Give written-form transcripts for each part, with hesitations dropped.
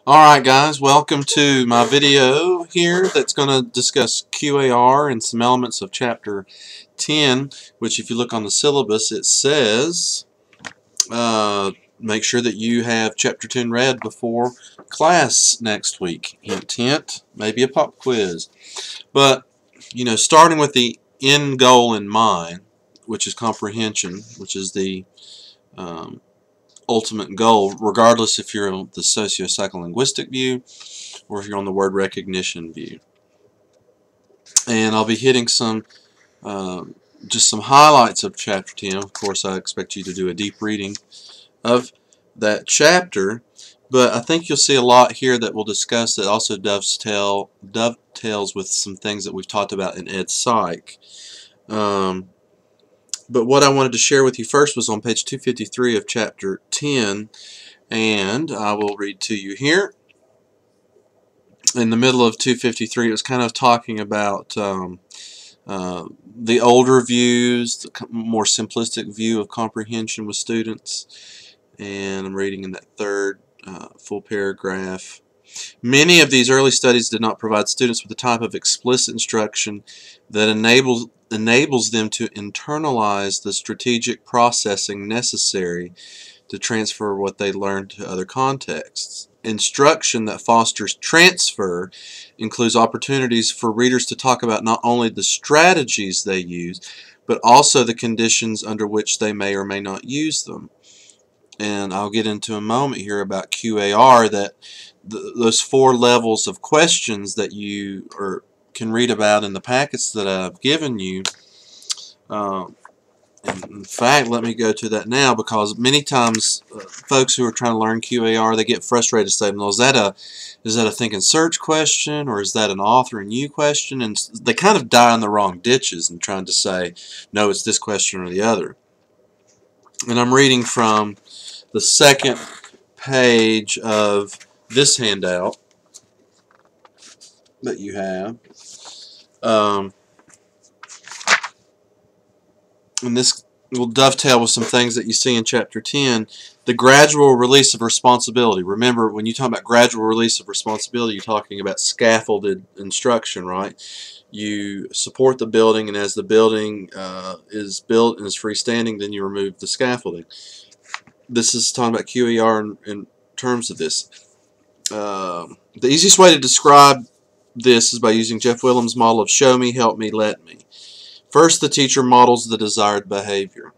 Alright guys, welcome to my video here that's going to discuss QAR and some elements of Chapter 10, which if you look on the syllabus it says make sure that you have Chapter 10 read before class next week. Hint, hint, maybe a pop quiz. But, you know, starting with the end goal in mind, which is comprehension, which is the ultimate goal, regardless if you're on the socio-psycholinguistic view or if you're on the word recognition view. And I'll be hitting some just some highlights of Chapter 10. Of course, I expect you to do a deep reading of that chapter, but I think you'll see a lot here that we'll discuss that also dovetails with some things that we've talked about in Ed Psych. But what I wanted to share with you first was on page 253 of Chapter 10, and I will read to you here. In the middle of 253, it was kind of talking about the older views, the more simplistic view of comprehension with students, and I'm reading in that third full paragraph. Many of these early studies did not provide students with the type of explicit instruction that enables them to internalize the strategic processing necessary to transfer what they learned to other contexts. Instruction that fosters transfer includes opportunities for readers to talk about not only the strategies they use, but also the conditions under which they may or may not use them. And I'll get into a moment here about QAR, that those 4 levels of questions that you can read about in the packets that I've given you. In fact, let me go to that now, because many times folks who are trying to learn QAR, they get frustrated saying, well, is that a think and search question, or is that an author and you question? And they kind of die in the wrong ditches and trying to say, no, it's this question or the other. And I'm reading from the second page of this handout that you have. And this will dovetail with some things that you see in Chapter 10, the gradual release of responsibility. Remember, when you talk about gradual release of responsibility, you're talking about scaffolded instruction, right? You support the building, and as the building is built and is freestanding, then you remove the scaffolding. This is talking about QAR in terms of this. The easiest way to describe this is by using Jeff Williams' model of show me, help me, let me. First, the teacher models the desired behavior.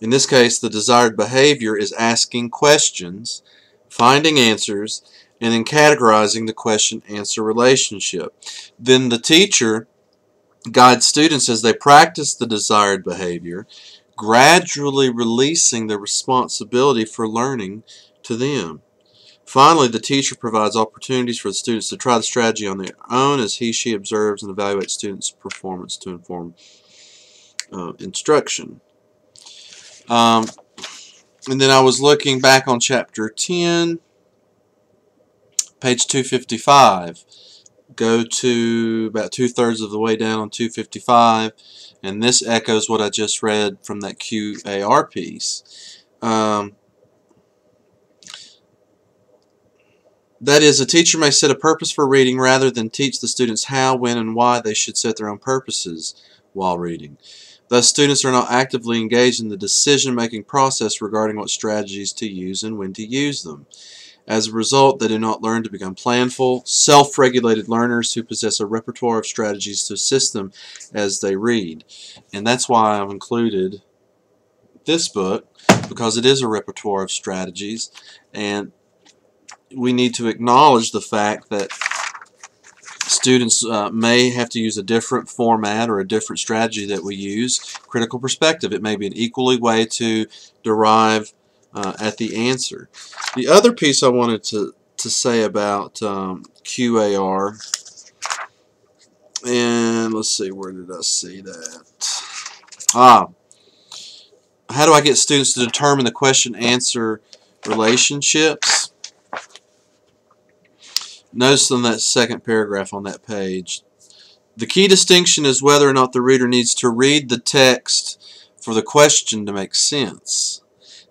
In this case, the desired behavior is asking questions, finding answers, and then categorizing the question-answer relationship. Then the teacher guides students as they practice the desired behavior, gradually releasing the responsibility for learning to them. Finally, the teacher provides opportunities for the students to try the strategy on their own as he/she observes and evaluates students' performance to inform instruction. And then I was looking back on Chapter 10, page 255. Go to about 2/3 of the way down on 255, and this echoes what I just read from that QAR piece. That is, a teacher may set a purpose for reading rather than teach the students how, when, and why they should set their own purposes while reading. Thus, students are not actively engaged in the decision-making process regarding what strategies to use and when to use them. As a result, they do not learn to become planful, self-regulated learners who possess a repertoire of strategies to assist them as they read. And that's why I've included this book, because it is a repertoire of strategies, and we need to acknowledge the fact that students may have to use a different format or a different strategy that we use. Critical perspective, it may be an equally way to derive at the answer. The other piece I wanted to say about QAR, and let's see, where did I see that? How do I get students to determine the question-answer relationships? Notice in that second paragraph on that page, the key distinction is whether or not the reader needs to read the text for the question to make sense.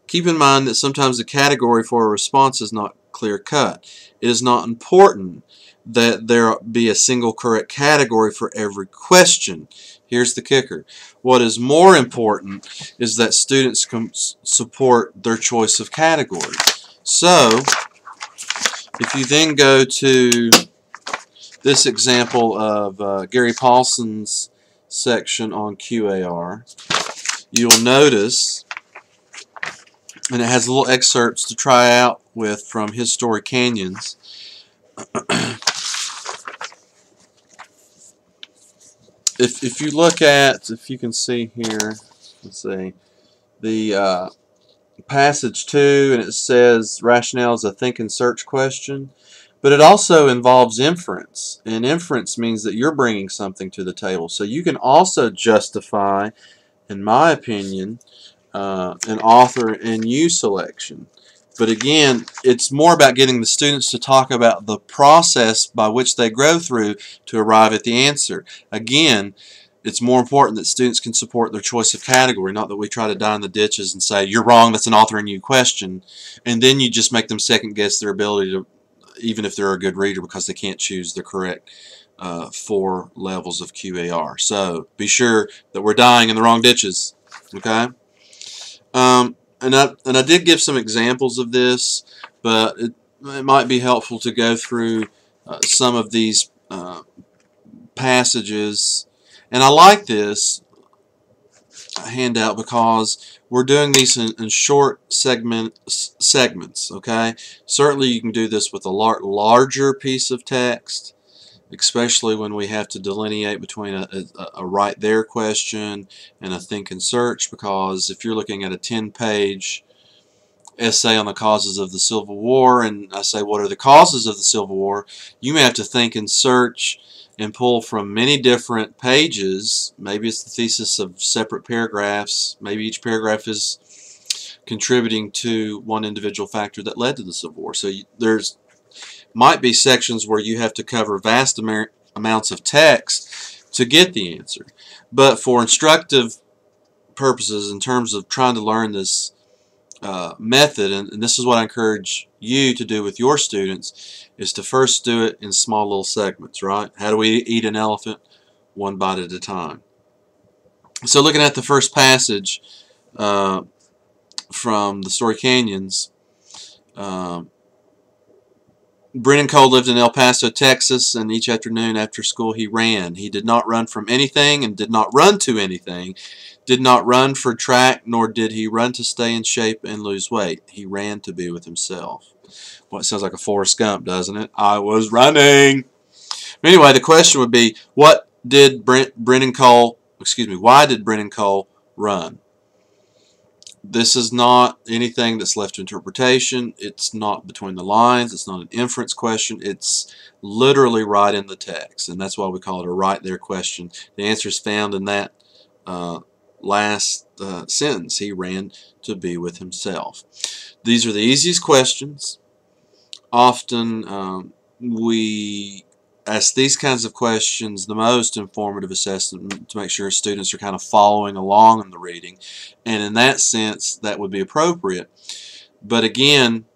Keep in mind that sometimes the category for a response is not clear-cut. It is not important that there be a single correct category for every question. Here's the kicker. What is more important is that students can support their choice of category. So, if you then go to this example of Gary Paulson's section on QAR, you'll notice, and it has little excerpts to try out with from his story Canyons. If you look at, if you can see here, let's see, the passage 2, and it says rationale is a think and search question, but it also involves inference, and inference means that you're bringing something to the table. So you can also justify, in my opinion, an author and you selection. But again, it's more about getting the students to talk about the process by which they go through to arrive at the answer. Again, it's more important that students can support their choice of category, not that we try to die in the ditches and say, you're wrong, that's an author and you question, and then you just make them second guess their ability to, even if they're a good reader, because they can't choose the correct 4 levels of QAR. So be sure that we're dying in the wrong ditches. Okay? And I did give some examples of this, but it might be helpful to go through some of these passages. And I like this handout because we're doing these in short segments. Okay, certainly you can do this with a larger piece of text, especially when we have to delineate between a right there question and a think and search, because if you're looking at a 10-page essay on the causes of the Civil War and I say what are the causes of the Civil War, you may have to think and search and pull from many different pages. Maybe it's the thesis of separate paragraphs. Maybe each paragraph is contributing to one individual factor that led to the Civil War. So there's might be sections where you have to cover vast amounts of text to get the answer. But for instructive purposes, in terms of trying to learn this method, and this is what I encourage you to do with your students, is to first do it in small little segments, right? How do we eat an elephant? One bite at a time. So looking at the first passage from the story Canyons, Brennan Cole lived in El Paso, Texas, and each afternoon after school he ran. He did not run from anything and did not run to anything, did not run for track, nor did he run to stay in shape and lose weight. He ran to be with himself. Well, it sounds like a Forrest Gump, doesn't it? I was running. Anyway, the question would be, why did Brennan Cole run? This is not anything that's left to interpretation. It's not between the lines. It's not an inference question. It's literally right in the text, and that's why we call it a right there question. The answer is found in that last sentence. He ran to be with himself. These are the easiest questions. Often we ask these kinds of questions the most informative assessment to make sure students are kind of following along in the reading, and in that sense that would be appropriate. But again,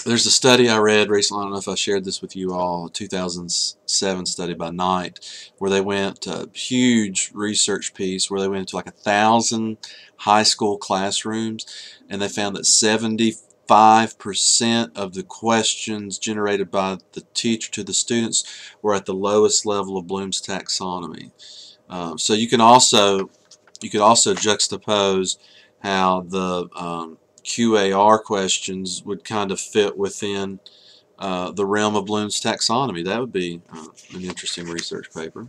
there's a study I read recently, I don't know if I shared this with you all, a 2007 study by Knight, where they went, a huge research piece where they went into like 1,000 high school classrooms, and they found that 75% of the questions generated by the teacher to the students were at the lowest level of Bloom's taxonomy. So you could also juxtapose how the QAR questions would kind of fit within the realm of Bloom's taxonomy. That would be an interesting research paper.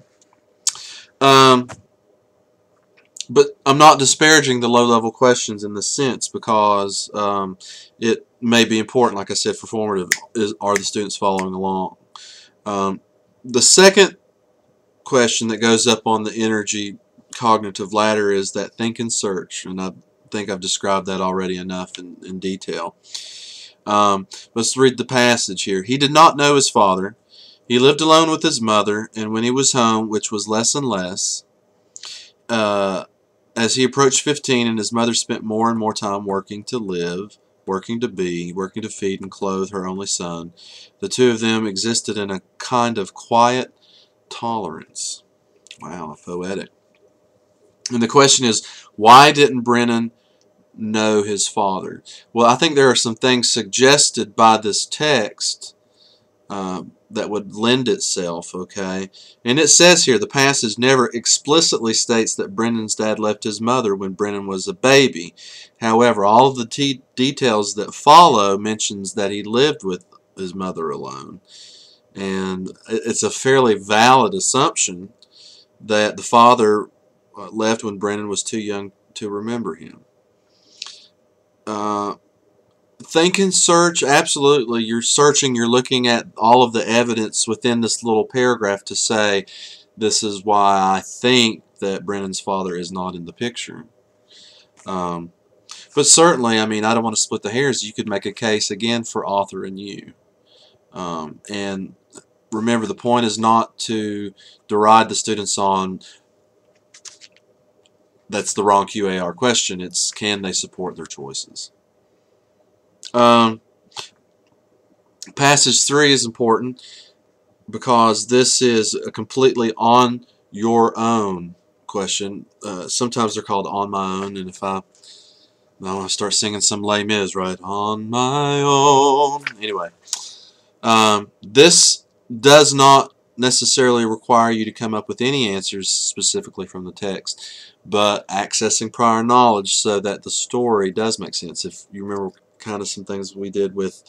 But I'm not disparaging the low-level questions in this sense, because it may be important, like I said, for formative, are the students following along? The second question that goes up on the energy cognitive ladder is that think and search, and I think I've described that already enough in detail. Let's read the passage here. He did not know his father. He lived alone with his mother, and when he was home, which was less and less, as he approached 15 and his mother spent more and more time working to live, working to feed and clothe her only son. The two of them existed in a kind of quiet tolerance. Wow, poetic. And the question is, why didn't Brennan know his father? Well, I think there are some things suggested by this text that would lend itself, okay? And it says here, the passage never explicitly states that Brennan's dad left his mother when Brennan was a baby. However, all of the details that follow mentions that he lived with his mother alone. And it's a fairly valid assumption that the father left when Brennan was too young to remember him. Think and search, absolutely. You're searching, you're looking at all of the evidence within this little paragraph to say, this is why I think that Brennan's father is not in the picture. But certainly, I mean, I don't want to split the hairs. You could make a case, again, for author and you. And remember, the point is not to deride the students on, that's the wrong QAR question. It's, can they support their choices? Passage 3 is important because this is a completely on your own question. Sometimes they're called on my own, and if I want to start singing some Les Mis, right? On my own. Anyway, this does not necessarily require you to come up with any answers specifically from the text, but accessing prior knowledge so that the story does make sense. If you remember kind of some things we did with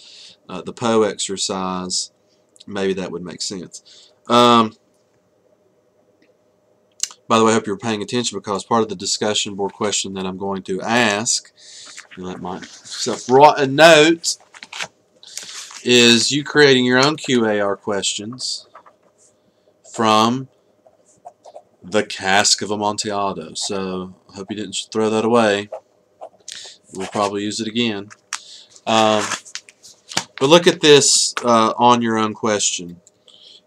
the Poe exercise, maybe that would make sense. By the way, I hope you're paying attention because part of the discussion board question that I'm going to ask, and let myself write a note, is you creating your own QAR questions from the Cask of Amontillado. So I hope you didn't throw that away. We'll probably use it again. But look at this on your own question.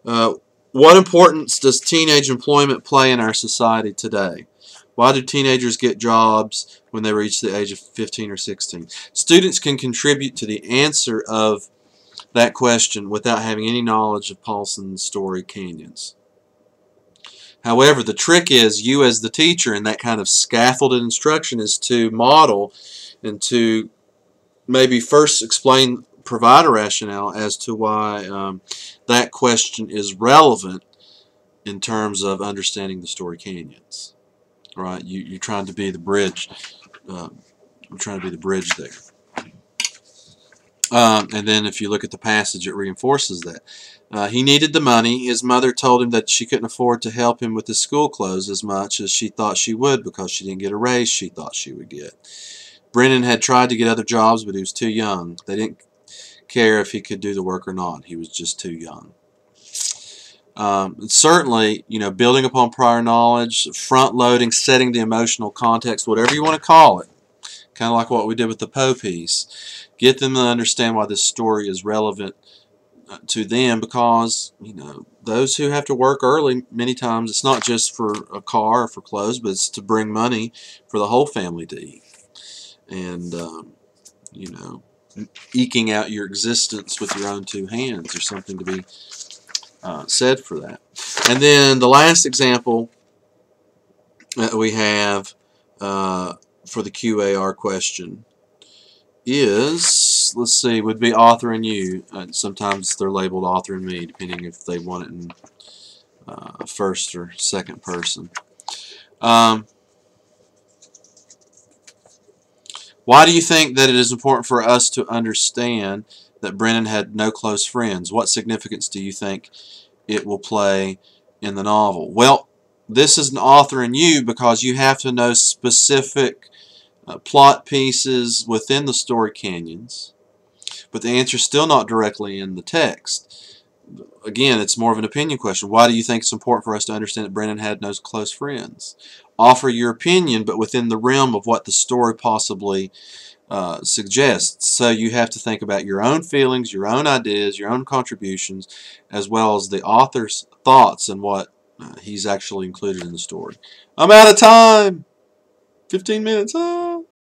What importance does teenage employment play in our society today? Why do teenagers get jobs when they reach the age of 15 or 16? Students can contribute to the answer of that question without having any knowledge of Paulson's story Canyons. However, the trick is you as the teacher in that kind of scaffolded instruction is to model and to maybe first explain, provide a rationale as to why that question is relevant in terms of understanding the story Canyons. All right, you're trying to be the bridge. I'm trying to be the bridge there. And then if you look at the passage, it reinforces that. He needed the money. His mother told him that she couldn't afford to help him with his school clothes as much as she thought she would because she didn't get a raise she thought she would get. Brennan had tried to get other jobs, but he was too young. They didn't care if he could do the work or not. He was just too young. Certainly, you know, building upon prior knowledge, front-loading, setting the emotional context, whatever you want to call it, kind of like what we did with the Poe piece. Get them to understand why this story is relevant to them because, you know, those who have to work early, many times it's not just for a car or for clothes, but it's to bring money for the whole family to eat. And, you know, eking out your existence with your own two hands. There's something to be said for that. And then the last example that we have for the QAR question is, let's see, would be author and you. Sometimes they're labeled author and me, depending if they want it in first or second person. Why do you think that it is important for us to understand that Brennan had no close friends? What significance do you think it will play in the novel? Well, this is an author and you because you have to know specific plot pieces within the story Canyons, but the answer is still not directly in the text. Again, it's more of an opinion question. Why do you think it's important for us to understand that Brennan had no close friends? Offer your opinion, but within the realm of what the story possibly suggests. So you have to think about your own feelings, your own ideas, your own contributions, as well as the author's thoughts and what he's actually included in the story. I'm out of time! 15 minutes.